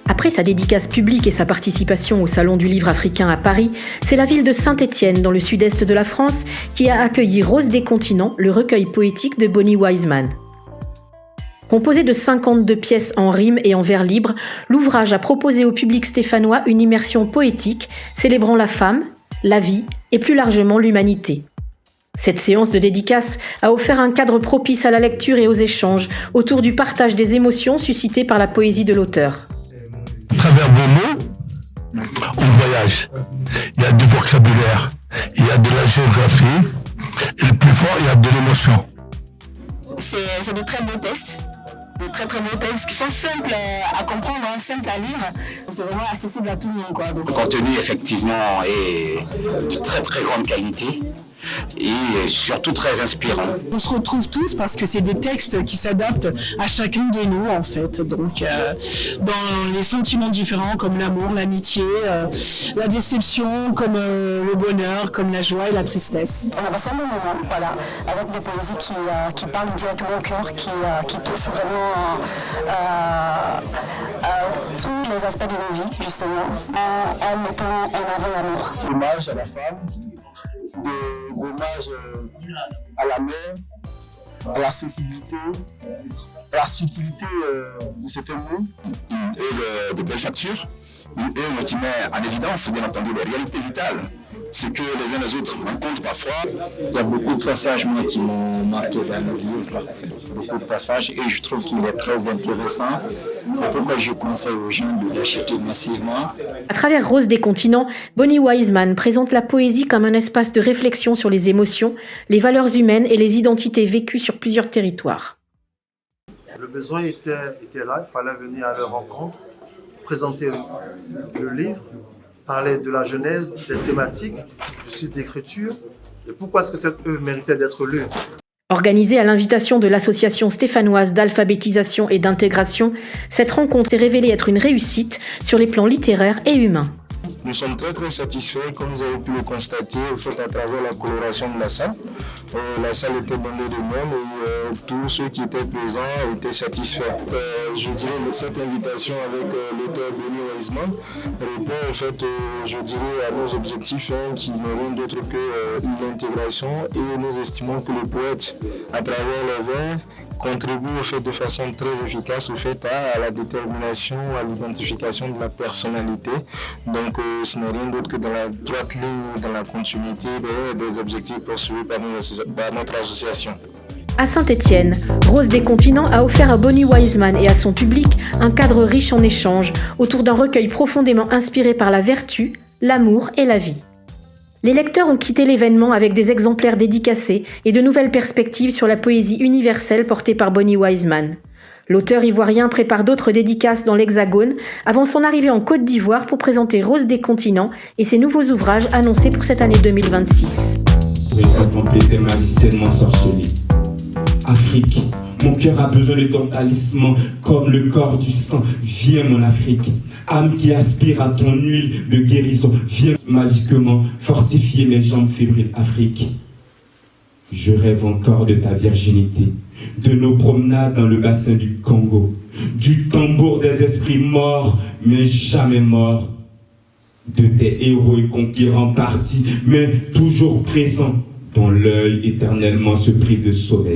Après sa dédicace publique et sa participation au Salon du Livre africain à Paris, c'est la ville de Saint-Étienne, dans le sud-est de la France, qui a accueilli Rose des continents, le recueil poétique de Bonnie Wiseman. Composé de 52 pièces en rime et en vers libre, l'ouvrage a proposé au public stéphanois une immersion poétique célébrant la femme, la vie et plus largement l'humanité. Cette séance de dédicace a offert un cadre propice à la lecture et aux échanges autour du partage des émotions suscitées par la poésie de l'auteur. À travers vos mots, on voyage. Il y a du vocabulaire, il y a de la géographie, et le plus fort, il y a de l'émotion. C'est de très beaux textes, de très beaux textes qui sont simples à comprendre, simples à lire. C'est vraiment accessible à tout le monde, quoi. Donc, le contenu, effectivement, est de très grande qualité et surtout très inspirant. on se retrouve tous parce que c'est des textes qui s'adaptent à chacun de nous, en fait. Donc, dans les sentiments différents comme l'amour, l'amitié, la déception, comme le bonheur, comme la joie et la tristesse. On a passé un bon moment, voilà, avec des poésies qui parlent directement au cœur, qui touchent vraiment tous les aspects de nos vies, justement, en mettant en avant l'amour. Hommage à la femme, hommage à la mère, à la sensibilité, à la subtilité de cet amour. Une œuvre de belle facture, une œuvre qui met en évidence, bien entendu, les réalités vitales, ce que les uns les autres rencontrent parfois. Il y a beaucoup de passages moi, qui m'ont marqué dans le livre, beaucoup de passages, et je trouve qu'il est très intéressant. C'est pourquoi je conseille aux gens de l'acheter massivement. À travers Rose des continents, Bonnie Wiseman présente la poésie comme un espace de réflexion sur les émotions, les valeurs humaines et les identités vécues sur plusieurs territoires. Le besoin était là, il fallait venir à leur rencontre, présenter le livre, parler de la genèse, des thématiques, du style d'écriture, et pourquoi est-ce que cette œuvre méritait d'être lue. Organisée à l'invitation de l'association stéphanoise d'alphabétisation et d'intégration, cette rencontre s'est révélée être une réussite sur les plans littéraires et humains. Nous sommes très satisfaits, comme vous avez pu le constater, à travers la coloration de la salle. La salle était bondée de monde et tous ceux qui étaient présents étaient satisfaits. Je dirais que cette invitation avec l'auteur Bonnie Wiseman répond en fait, je dirais, à nos objectifs qui n'ont rien d'autre que l'intégration, et nous estimons que le poète, à travers les vers, contribue au fait de façon très efficace au fait à la détermination, à l'identification de la personnalité. Donc ce n'est rien d'autre que dans la droite ligne, dans la continuité des objectifs poursuivis par notre association. À Saint-Étienne, Rose des continents a offert à Bonnie Wiseman et à son public un cadre riche en échanges autour d'un recueil profondément inspiré par la vertu, l'amour et la vie. Les lecteurs ont quitté l'événement avec des exemplaires dédicacés et de nouvelles perspectives sur la poésie universelle portée par Bonnie Wiseman. L'auteur ivoirien prépare d'autres dédicaces dans l'Hexagone avant son arrivée en Côte d'Ivoire pour présenter Rose des continents et ses nouveaux ouvrages annoncés pour cette année 2026. Oui, contempler tes magiciennement sorcelés. Afrique, mon cœur a besoin de ton talisman, comme le corps du sang. Viens mon Afrique, âme qui aspire à ton huile de guérison. Viens magiquement fortifier mes jambes fébriles. Afrique, je rêve encore de ta virginité, de nos promenades dans le bassin du Congo, du tambour des esprits morts, mais jamais morts, de tes héros et conquérants partis, mais toujours présents, dont l'œil éternellement se prive de sommeil.